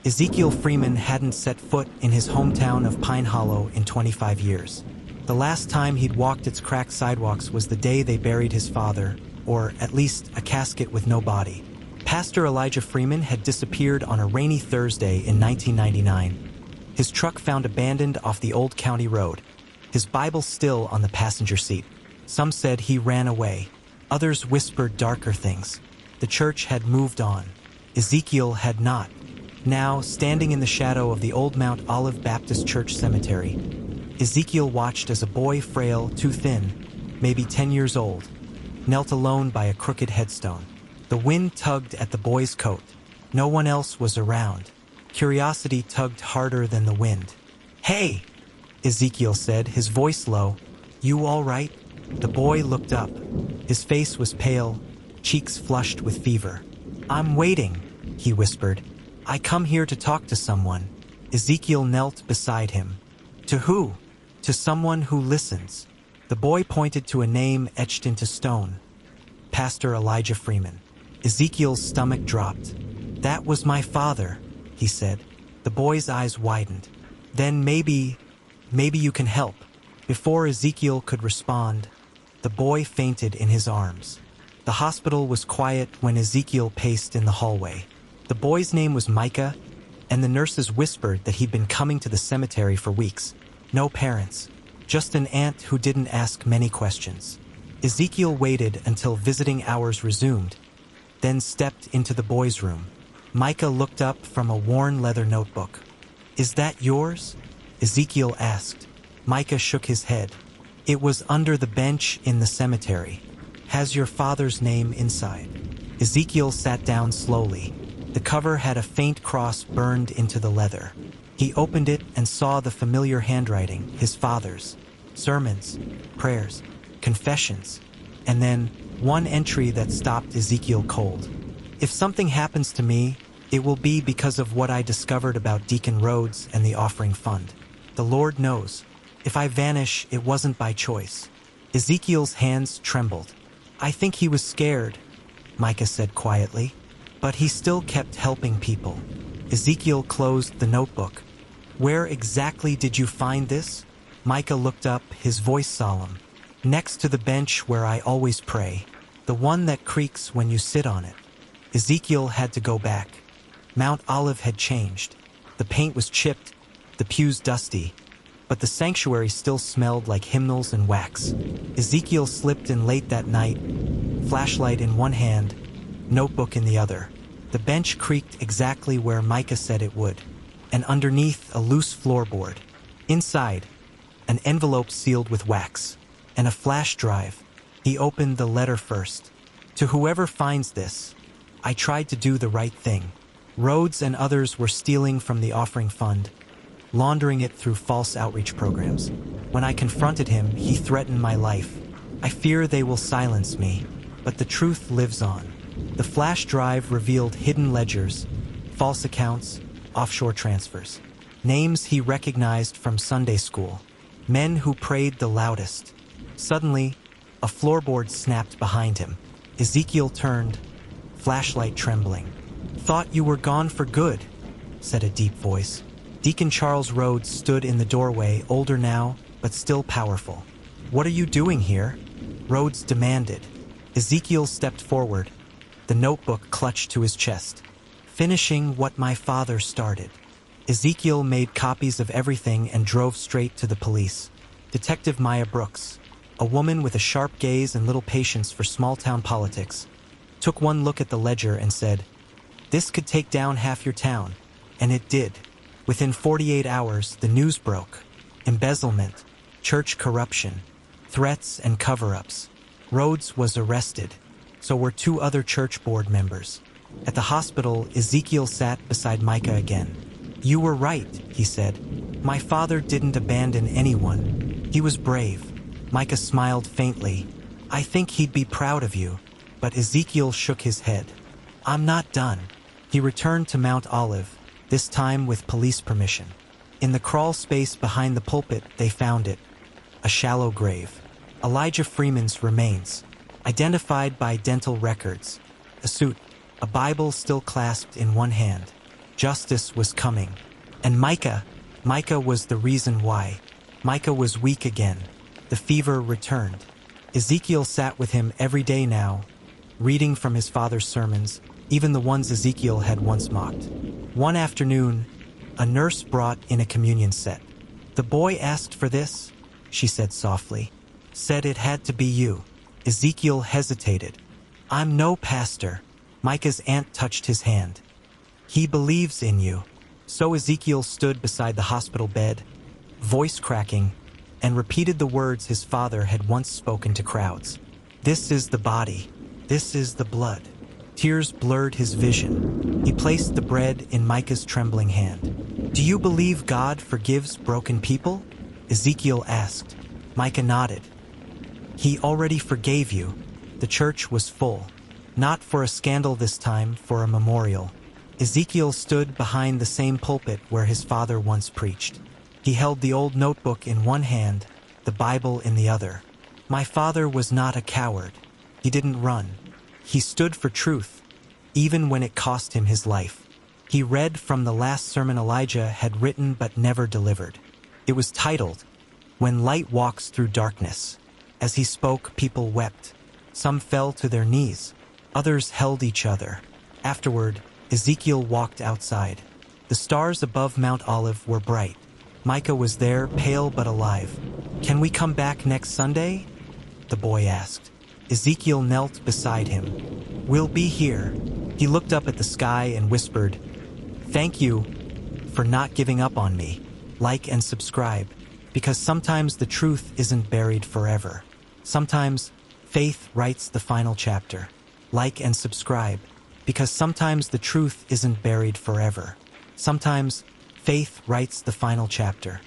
Ezekiel Freeman hadn't set foot in his hometown of Pine Hollow in 25 years. The last time he'd walked its cracked sidewalks was the day they buried his father, or at least a casket with no body. Pastor Elijah Freeman had disappeared on a rainy Thursday in 1999. His truck found abandoned off the old county road, his Bible still on the passenger seat. Some said he ran away. Others whispered darker things. The church had moved on. Ezekiel had not. Now, standing in the shadow of the old Mount Olive Baptist Church cemetery, Ezekiel watched as a boy frail, too thin, maybe 10 years old, knelt alone by a crooked headstone. The wind tugged at the boy's coat. No one else was around. Curiosity tugged harder than the wind. "Hey!" Ezekiel said, his voice low. "You all right?" The boy looked up. His face was pale, cheeks flushed with fever. "I'm waiting," he whispered. "I come here to talk to someone." Ezekiel knelt beside him. "To who?" "To someone who listens." The boy pointed to a name etched into stone. Pastor Elijah Freeman. Ezekiel's stomach dropped. "That was my father," he said. The boy's eyes widened. "Then maybe you can help." Before Ezekiel could respond, the boy fainted in his arms. The hospital was quiet when Ezekiel paced in the hallway. The boy's name was Micah, and the nurses whispered that he'd been coming to the cemetery for weeks. No parents, just an aunt who didn't ask many questions. Ezekiel waited until visiting hours resumed, then stepped into the boy's room. Micah looked up from a worn leather notebook. "Is that yours?" Ezekiel asked. Micah shook his head. "It was under the bench in the cemetery. Has your father's name inside." Ezekiel sat down slowly. The cover had a faint cross burned into the leather. He opened it and saw the familiar handwriting, his father's. Sermons, prayers, confessions, and then one entry that stopped Ezekiel cold. "If something happens to me, it will be because of what I discovered about Deacon Rhodes and the offering fund. The Lord knows. If I vanish, it wasn't by choice." Ezekiel's hands trembled. "I think he was scared," Micah said quietly. "But he still kept helping people." Ezekiel closed the notebook. "Where exactly did you find this?" Micah looked up, his voice solemn. "Next to the bench where I always pray. The one that creaks when you sit on it." Ezekiel had to go back. Mount Olive had changed. The paint was chipped, the pews dusty, but the sanctuary still smelled like hymnals and wax. Ezekiel slipped in late that night, flashlight in one hand, notebook in the other. The bench creaked exactly where Micah said it would, and underneath a loose floorboard. Inside, an envelope sealed with wax, and a flash drive. He opened the letter first. "To whoever finds this, I tried to do the right thing. Rhodes and others were stealing from the offering fund, laundering it through false outreach programs. When I confronted him, he threatened my life. I fear they will silence me, but the truth lives on." The flash drive revealed hidden ledgers, false accounts, offshore transfers. Names he recognized from Sunday school. Men who prayed the loudest. Suddenly, a floorboard snapped behind him. Ezekiel turned, flashlight trembling. "Thought you were gone for good," said a deep voice. Deacon Charles Rhodes stood in the doorway, older now, but still powerful. "What are you doing here?" Rhodes demanded. Ezekiel stepped forward, the notebook clutched to his chest. "Finishing what my father started." Ezekiel made copies of everything and drove straight to the police. Detective Maya Brooks, a woman with a sharp gaze and little patience for small-town politics, took one look at the ledger and said, "This could take down half your town." And it did. Within 48 hours, the news broke. Embezzlement, church corruption, threats and cover-ups. Rhodes was arrested. So were 2 other church board members. At the hospital, Ezekiel sat beside Micah again. "You were right," he said. "My father didn't abandon anyone. He was brave." Micah smiled faintly. "I think he'd be proud of you." But Ezekiel shook his head. "I'm not done." He returned to Mount Olive, this time with police permission. In the crawl space behind the pulpit, they found it. A shallow grave. Elijah Freeman's remains. Identified by dental records. A suit, a Bible still clasped in one hand. Justice was coming. And Micah was the reason why. Micah was weak again. The fever returned. Ezekiel sat with him every day now, reading from his father's sermons, even the ones Ezekiel had once mocked. One afternoon, a nurse brought in a communion set. "The boy asked for this," she said softly. "Said it had to be you." Ezekiel hesitated. "I'm no pastor." Micah's aunt touched his hand. "He believes in you." So Ezekiel stood beside the hospital bed, voice cracking, and repeated the words his father had once spoken to crowds. "This is the body. This is the blood." Tears blurred his vision. He placed the bread in Micah's trembling hand. "Do you believe God forgives broken people?" Ezekiel asked. Micah nodded. "He already forgave you." The church was full. Not for a scandal this time, for a memorial. Ezekiel stood behind the same pulpit where his father once preached. He held the old notebook in one hand, the Bible in the other. My father was not a coward. He didn't run. He stood for truth, even when it cost him his life. He read from the last sermon Elijah had written but never delivered. It was titled, "When Light Walks Through Darkness." As he spoke, people wept. Some fell to their knees. Others held each other. Afterward, Ezekiel walked outside. The stars above Mount Olive were bright. Micah was there, pale but alive. "Can we come back next Sunday?" the boy asked. Ezekiel knelt beside him. "We'll be here." He looked up at the sky and whispered, "Thank you for not giving up on me. Like and subscribe, because sometimes the truth isn't buried forever. Sometimes faith writes the final chapter. Like and subscribe, because sometimes the truth isn't buried forever. Sometimes faith writes the final chapter."